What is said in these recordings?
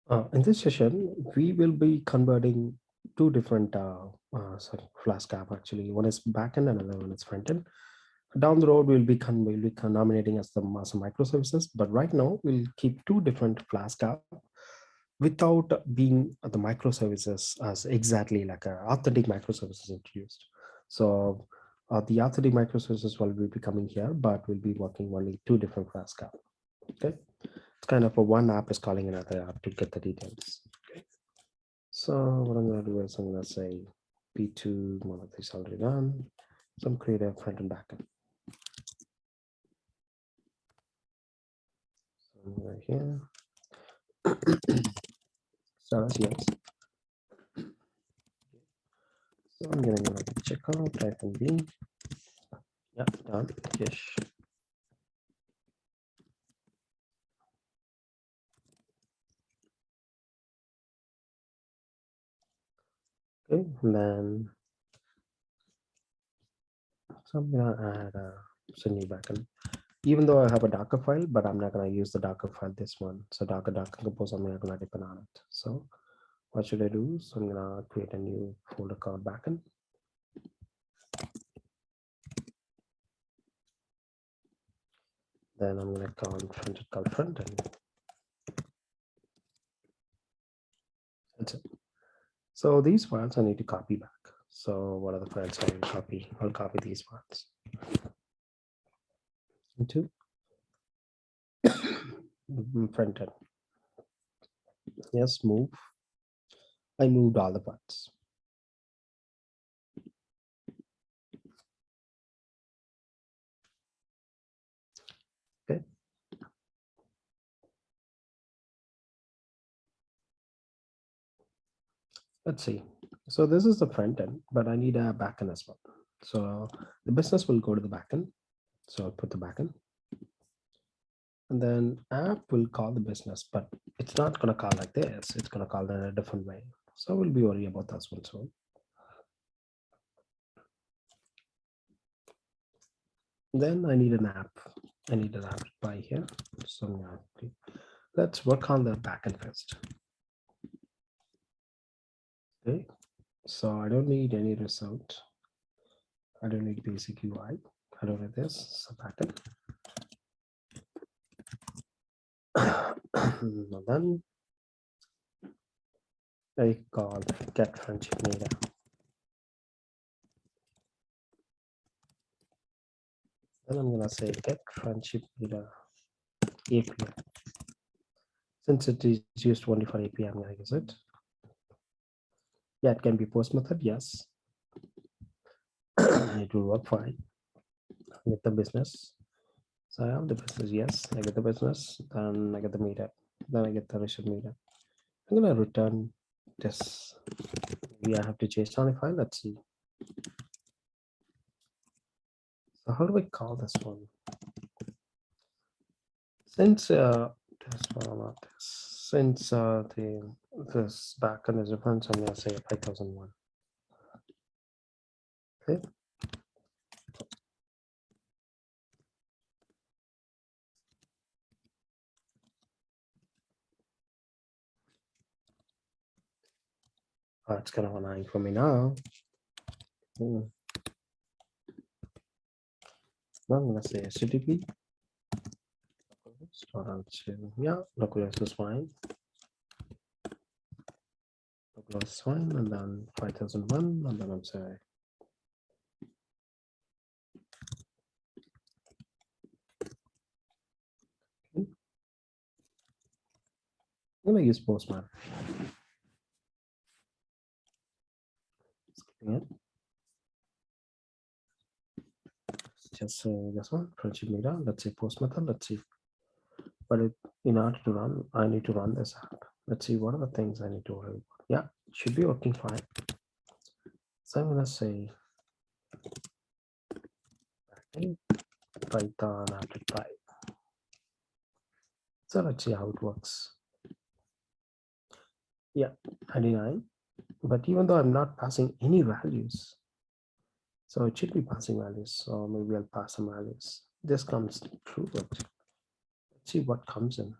In this session, we will be converting two different Flask app actually. One is backend and another one is frontend. Down the road, we'll be nominating as the master microservices, but right now we'll keep two different Flask app without being the microservices as exactly like a authentic microservices introduced. So the authentic microservices will be coming here, but we'll be working only two different Flask app. Okay, it's kind of a one app is calling another app to get the details. Okay. So what I'm going to do is I'm going to say P2 monolithic is already done. So I'm create a front and backend. So right here, stars, yes. So I'm going to checkout type and B. Yeah, done. Yes. Okay, and then so I'm gonna add a new backend. Even though I have a Docker file, but I'm not gonna use the Docker file this one. So Docker compose, I'm not gonna depend on it. So what should I do? So I'm gonna create a new folder called backend. Then I'm gonna call frontend. That's it. So these files I need to copy back. So what are the files I will copy? I'll copy these files into frontend. Yes, move. I moved all the parts. Okay. Let's see. So this is the front end, but I need a backend as well. So the business will go to the backend. So I'll put the backend. And then app will call the business, but it's not going to call like this. It's going to call in a different way. So we'll be worried about that one soon. Then I need an app. I need an app by here. So let's work on the backend first. Okay. So I don't need any result. I don't need basic UI. I don't need this. So backend. Then I call get friendship data. Then I'm gonna say get friendship data API. Since it is used only for API, I'm gonna use it. Yeah, it can be post method, yes. It will work fine. Get the business. So I have the business, yes. I get the business, then I get the meetup, then I get the result meetup. I'm gonna return this. Maybe I have to JSONify. Let's see. So how do I call this one? Since since this backend is reference, I'm gonna say 5001. Okay. It's kind of annoying for me now. Now I'm gonna say HTTP. Yeah, localhost is fine. Localhost is fine, and then 5001, and then I'm sorry. Okay. I'm gonna use Postman. Yeah. Just say this one, friendship meter. Let's say post method. Let's see. But in order to run, I need to run this app. Let's see what are the things I need to worry about. Yeah, it should be working fine. So I'm gonna say Python apply. So let's see how it works. Yeah, 99. But even though I'm not passing any values, so it should be passing values. So maybe I'll pass some values. This comes true, but let's see what comes in.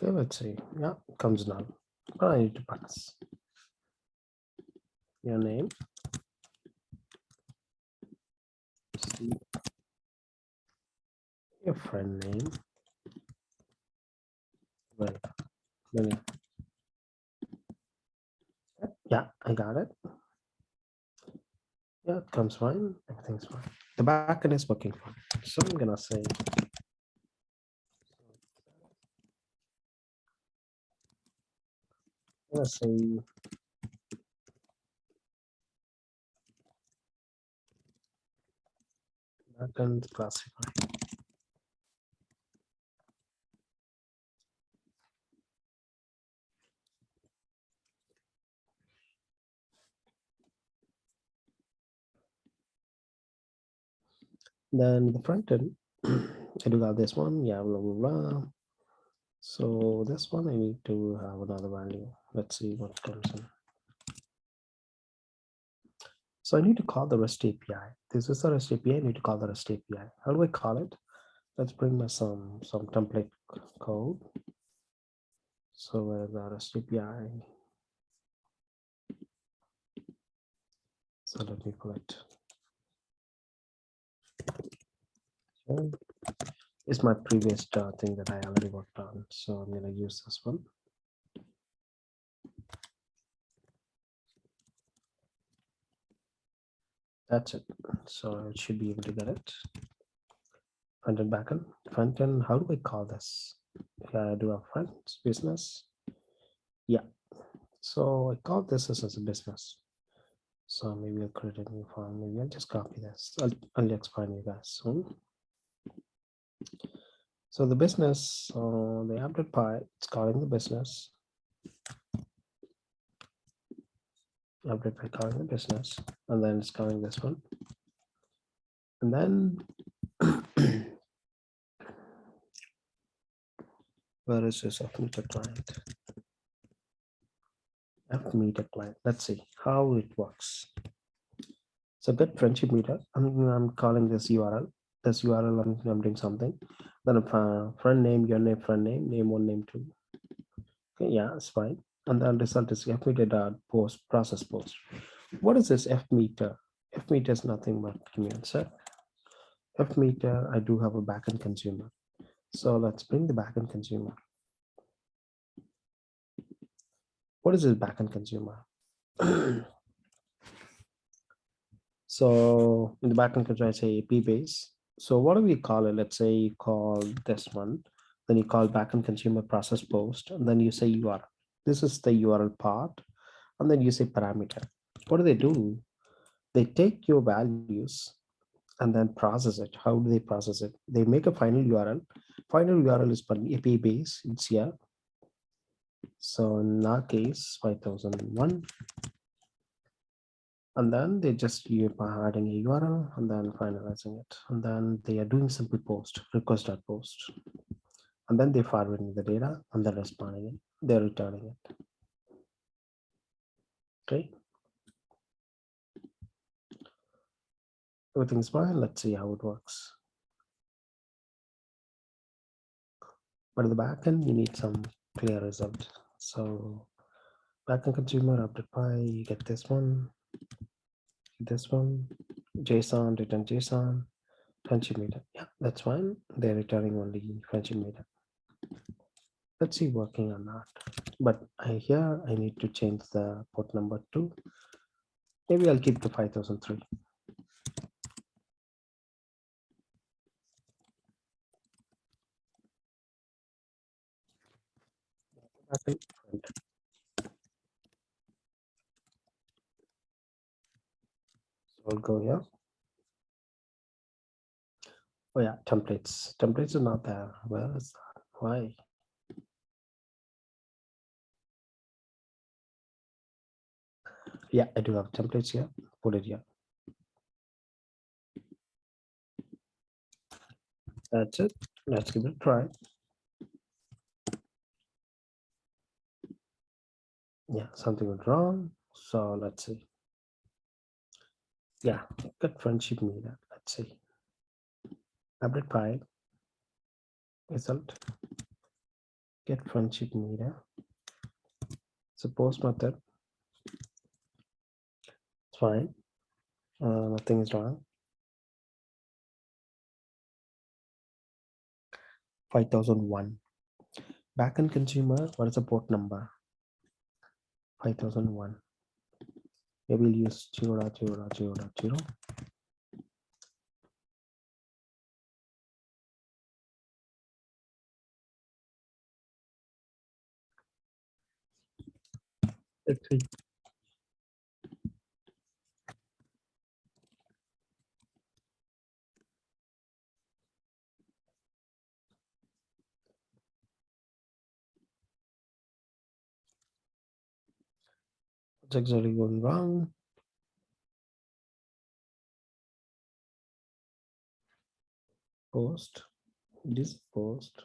Okay, let's see. Yeah, comes now. But I need to pass your name, see your friend name. Well, yeah, I got it. Yeah, it comes fine. Everything's fine. The backend is working fine. So I'm gonna say backend classify. Then the front end, I do got this one. Yeah, blah blah blah. So this one I need to have another value. Let's see what comes in. So I need to call the REST API. This is the REST API. I need to call the REST API. How do I call it? Let's bring my some template code. So where the REST API. So let me pull it. So it's my previous thing that I already worked on. So I'm gonna use this one. That's it. So it should be able to get it. Front and back end. Front end, how do I call this? I do have friends, business. Yeah. So I call this as a business. So maybe I'll create a new file. Maybe I'll just copy this. I'll explain you guys soon. So the business, the app.py, it's calling the business. App.py calling the business, and then it's calling this one. And then where is this F-meter client? F-meter client. Let's see how it works. So get friendship meter. I'm calling this URL. This URL I'm doing something. Then a friend name, your name, friend name one, name two. Okay, yeah, it's fine. And then result is F-meter dot post process post. What is this F-meter? F-meter is nothing but, give me a sec. F-meter, I do have a backend consumer. So let's bring the backend consumer. What is this backend consumer? So in the backend consumer, I say AP base. So what do we call it? Let's say you call this one, then you call backend consumer process post, and then you say URL. This is the URL part, and then you say parameter. What do they do? They take your values and then process it. How do they process it? They make a final URL. Final URL is per API base. It's here. So in our case, 5001. And then they just by adding a URL and then finalizing it. And then they are doing simple post, request.post. And then they forwarding the data and then responding it. They're returning it. Okay. Everything's fine. Let's see how it works. But in the backend, you need some clear result. So backend consumer update you get this one, JSON, return JSON, friendship meter. Yeah, that's fine. They're returning only friendship meter. Let's see working on that. But here I need to change the port number to, maybe I'll keep the 5003. So I'll go here. Oh yeah, templates. Templates are not there. Where is that? Why? Yeah, I do have templates here. Put it here. That's it. Let's give it a try. Yeah, something went wrong. So let's see. Yeah, get friendship meter. Let's see. Update file result. get friendship meter. It's a post method. It's fine. Nothing is wrong. 5001. Backend consumer. What is the port number? 5001. Maybe we'll use 0.0.0.0. Let's see. What's exactly going wrong? Post. This post.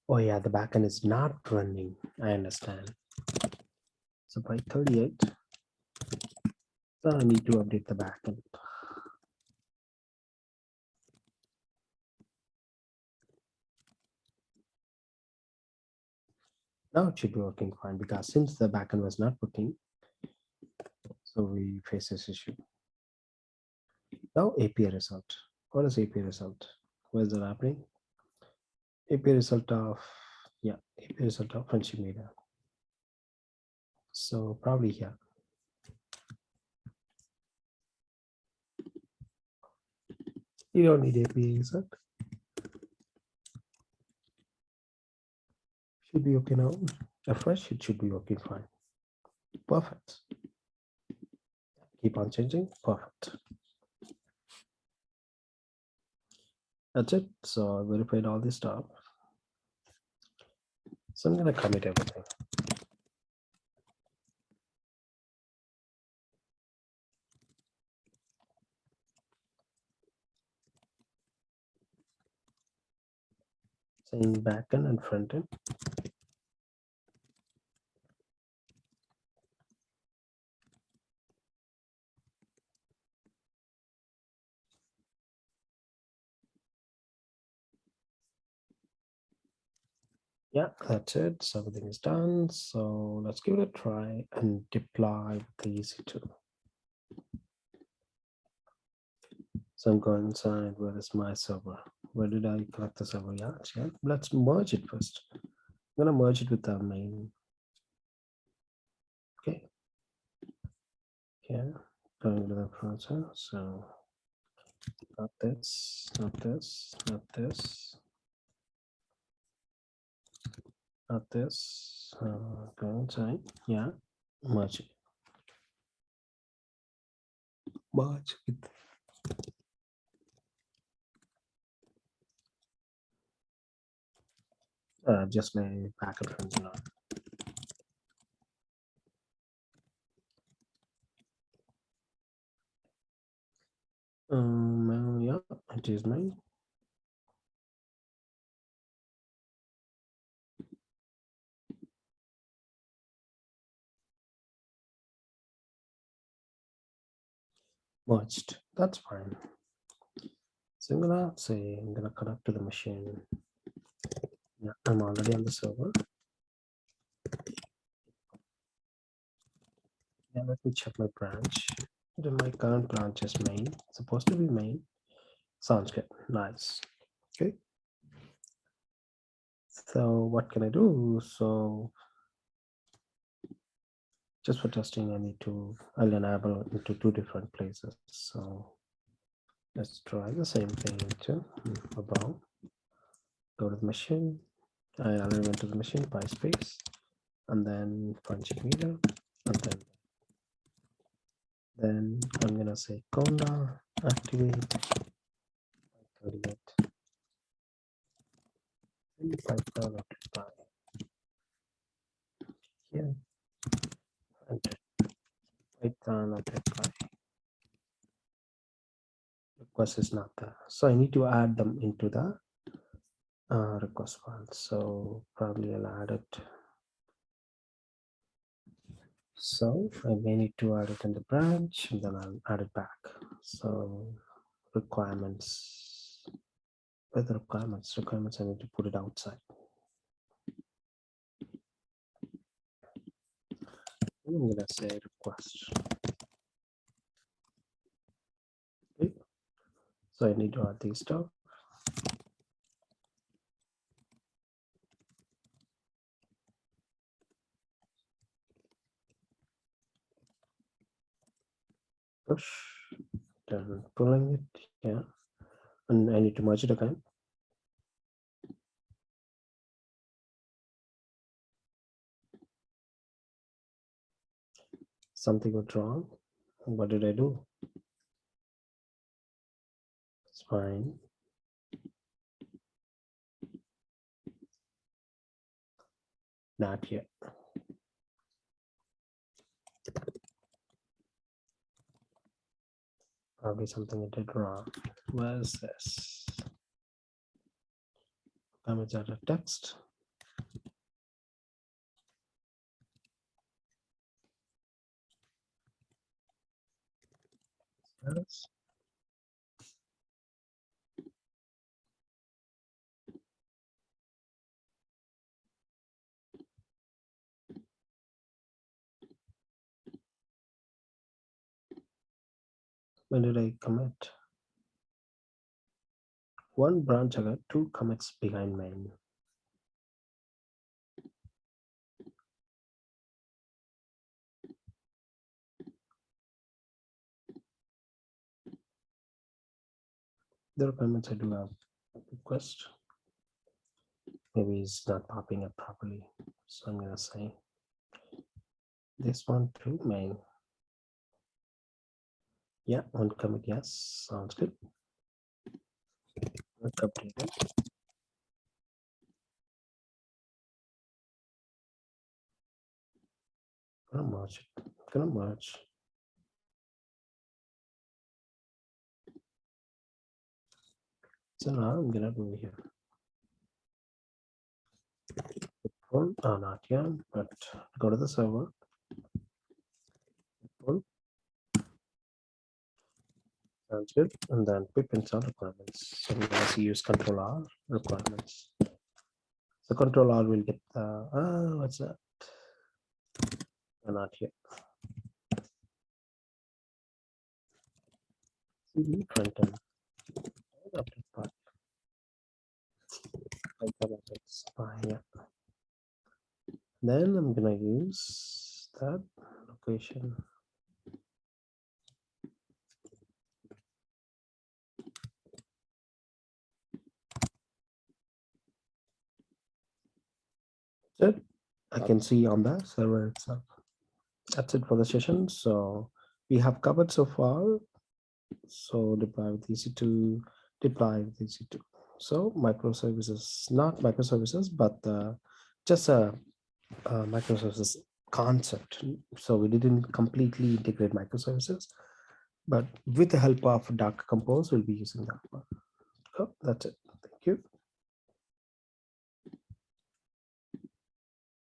Oh yeah, the backend is not running. I understand. So by 38, so I need to update the backend. Now it should be working fine because since the backend was not working, so we face this issue. Now API result. What is API result? Where's that happening? API result of, yeah, API result of friendship meter. So probably here. You don't need API result. Should be okay now. Refresh, it should be working fine. Perfect. Keep on changing. Perfect. That's it. So I verified all this stuff. So I'm going to commit everything. Saying backend and frontend. Yeah, that's it. So everything is done. So let's give it a try and deploy the EC2. So I'm going inside. Where is my server? Where did I connect the server? Yeah, actually, let's merge it first. I'm gonna merge it with the main. Okay. Yeah, going to the browser. So not this, not this, not this, not this. Go inside. Yeah, merge it. Merge it. Just my backup friends and all. Yeah, it is mine. Merged. That's fine. So I'm gonna connect to the machine. Yeah, I'm already on the server. Yeah, let me check my branch. Then my current branch is main. It's supposed to be main. Sounds good. Nice. Okay. So what can I do? So just for testing, I'll enable into two different places. So let's try the same thing into about. Go to the machine. I already went to the machine by space, and then friendship meter, and then I'm gonna say conda activate 38 and Python apply here and Python apply. Request is not there, so I need to add them into the request file. So probably I'll add it. So I may need to add it in the branch and then I'll add it back. So requirements, with requirements, I need to put it outside. I'm gonna say request. Okay. So I need to add these stuff. Push, then pulling it, yeah. And I need to merge it again. Something went wrong. What did I do? It's fine. Not yet. Probably something I did wrong. Where's this? Damage out of text. Yes. When did I commit? One branch, I got 2 commits behind main. The requirements I do have request. Maybe it's not popping up properly. So I'm gonna say this one to main. Yeah, one commit, yes, sounds good. Let's update it. Gonna merge it. Gonna merge. So now I'm gonna do here. One, not yet, but go to the server. One. Sounds good. And then pip install requirements. So I'm gonna see use control R requirements. The control R will get the what's that? Not yet. Frontend. Yeah. Then I'm gonna use that location. That's it. I can see on the server itself. That's it for the session. So we have covered so far. So deploy with EC2, deploy with EC2. So microservices, not microservices, but just a microservices concept. So we didn't completely integrate microservices, but with the help of Docker Compose, we'll be using that one. So that's it. Thank you.